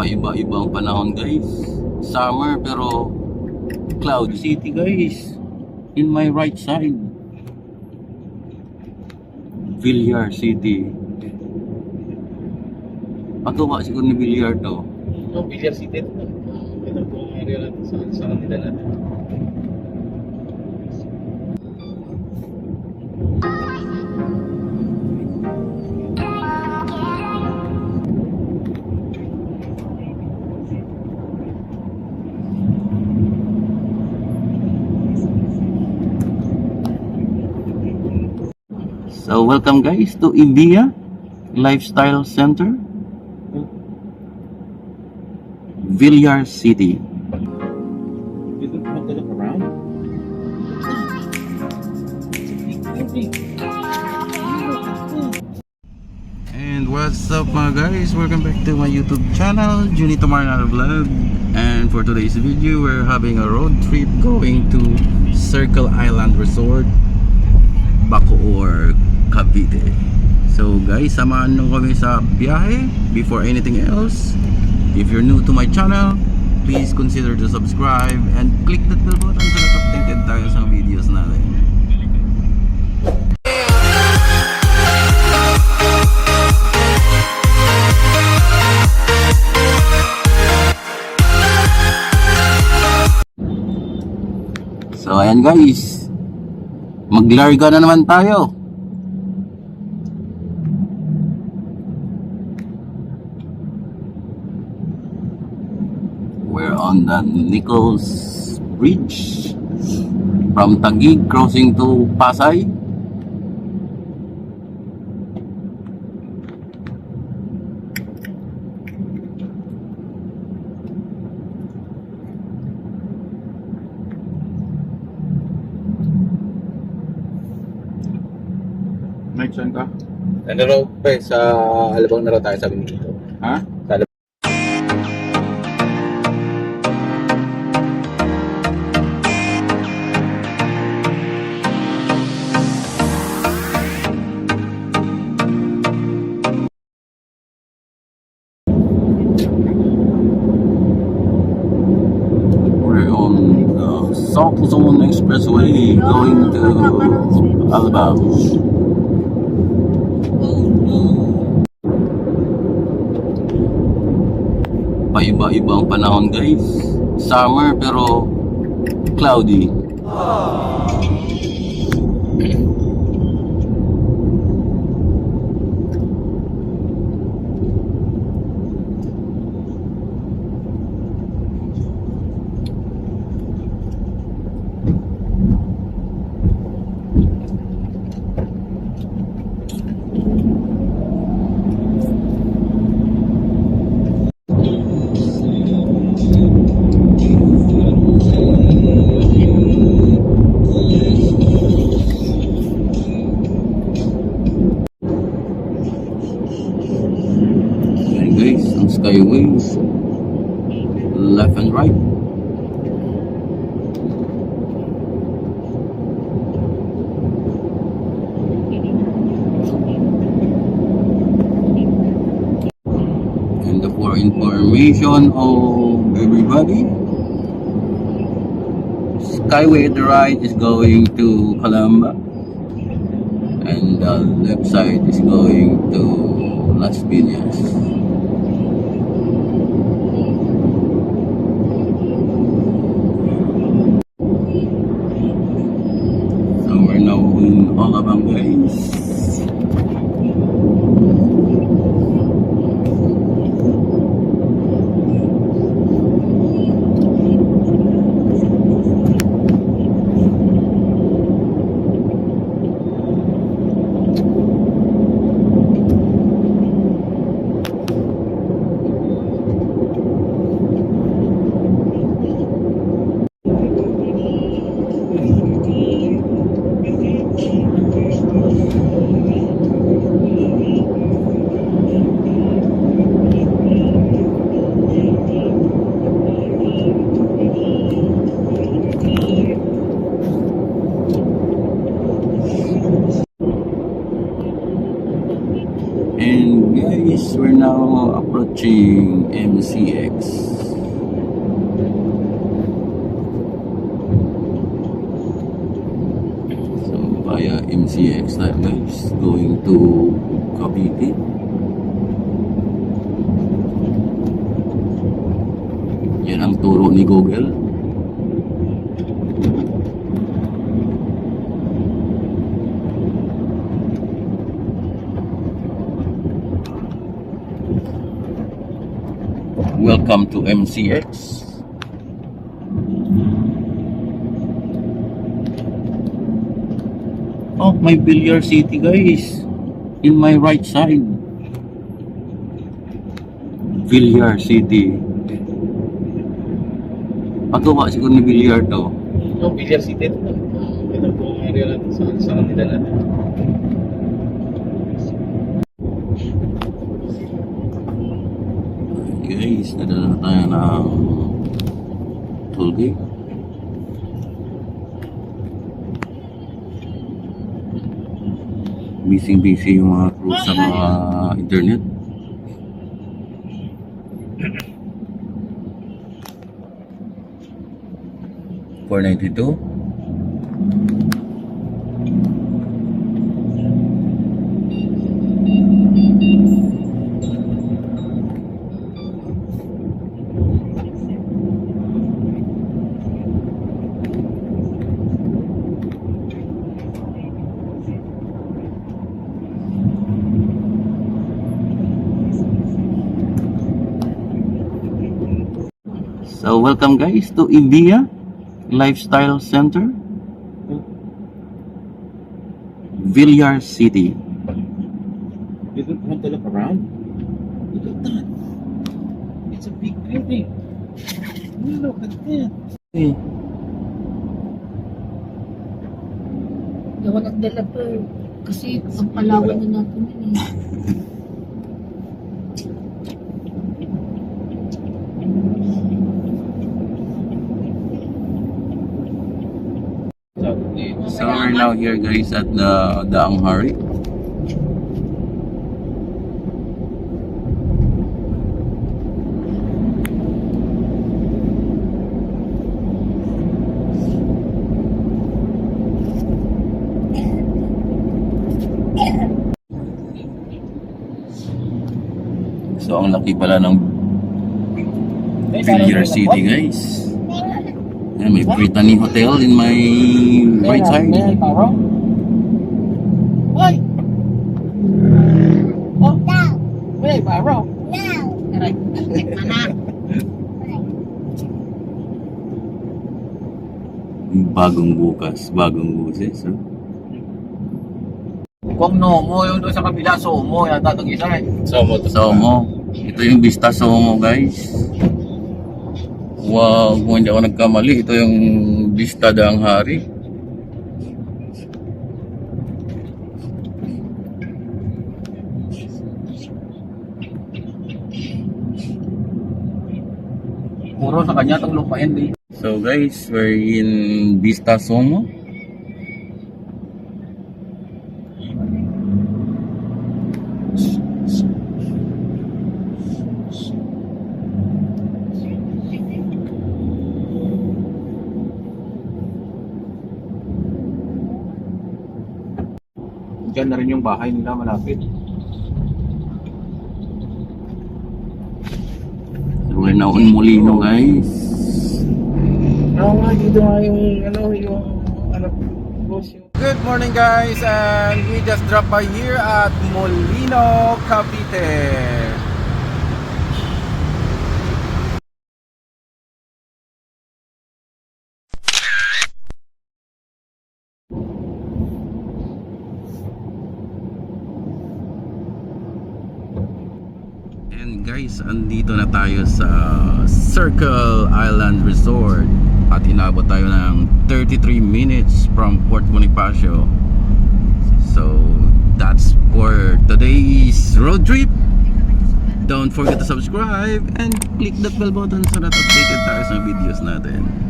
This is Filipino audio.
Paiba-iba ang panahon guys. Summer pero cloudy city guys. In my right side, Villar City. Pagawa siguro ni Villar to. No, Villar City. Ito po ang area natin sa kanila natin. So welcome guys to India Lifestyle Center, Villar City. You don't want to look around? And what's up mga guys, welcome back to my YouTube channel, Junito Marinado Vlog. And for today's video, we're having a road trip going to Circle Island Resort, Bacoor, Cavite. So guys, samahan nyo kami sa biyahe. Before anything else, if you're new to my channel, please consider to subscribe and click that bell button para updated tayo sa videos natin. So ayan guys, maglarga na naman tayo. We're on the Nichols Bridge from Taguig crossing to Pasay. Mike, saan ka? Ano raw pa sa Alabang na raw tayo sabi dito. Ha? Sa Alabang. We're on the South Zone Expressway going to Alabang. Paiba-iba ang panahon guys. Summer pero cloudy. Ayan guys, ang skyways left and right. And for information of everybody, skyway at the right is going to Calamba and the left side is going to Las Piñas. So we're now in Alabang guys. And guys, we're now approaching MCX. So via MCX na guys, going to Cavite. Yan ang turo ni Google. Welcome to MCX. Oh, my Villar City guys. In my right side. Villar City. Pagawa siguro ni Villar to. No, Villar City. Ito po ang area natin sa kanila natin. Guys, nadala na tayo ng toll gate. Busy yung mga crew sa mga internet. $492. So welcome guys to Ibia Lifestyle Center, Villar City. You don't want to look around? Look at that. It's a big building. Look at that. Hey, Gawa ng developer. Kasi ang palawan na natin yun eh. so we're now here guys at the Daang Hari. So ang laki pala ng Villar City guys. Ayan, may Brittany Hotel in my right side. Why? Oh, wait, Baro. Aray, mana. Bagong bukas, bagong buses. Huh? Kung no mo yung doon sa kabila, so mo yata itong isa eh. Somo. Ito yung Vista Somo guys. Wow, kung hindi ako nagkamali, ito yung Vista Daang Hari. Puro sa kanya itong lupain din. So guys, we're in Vista Somo. Diyan na rin yung bahay nila malapit. So we're now in Molino guys. Oo nga, dito nga yung boss yung... Good morning guys, and we just dropped by here at Molino, Cavite. And guys, andito na tayo sa Circle Island Resort at inabot tayo ng 33 minutes from Port Bonifacio. So that's for today's road trip. Don't forget to subscribe and click that bell button so that updated tayo sa videos natin.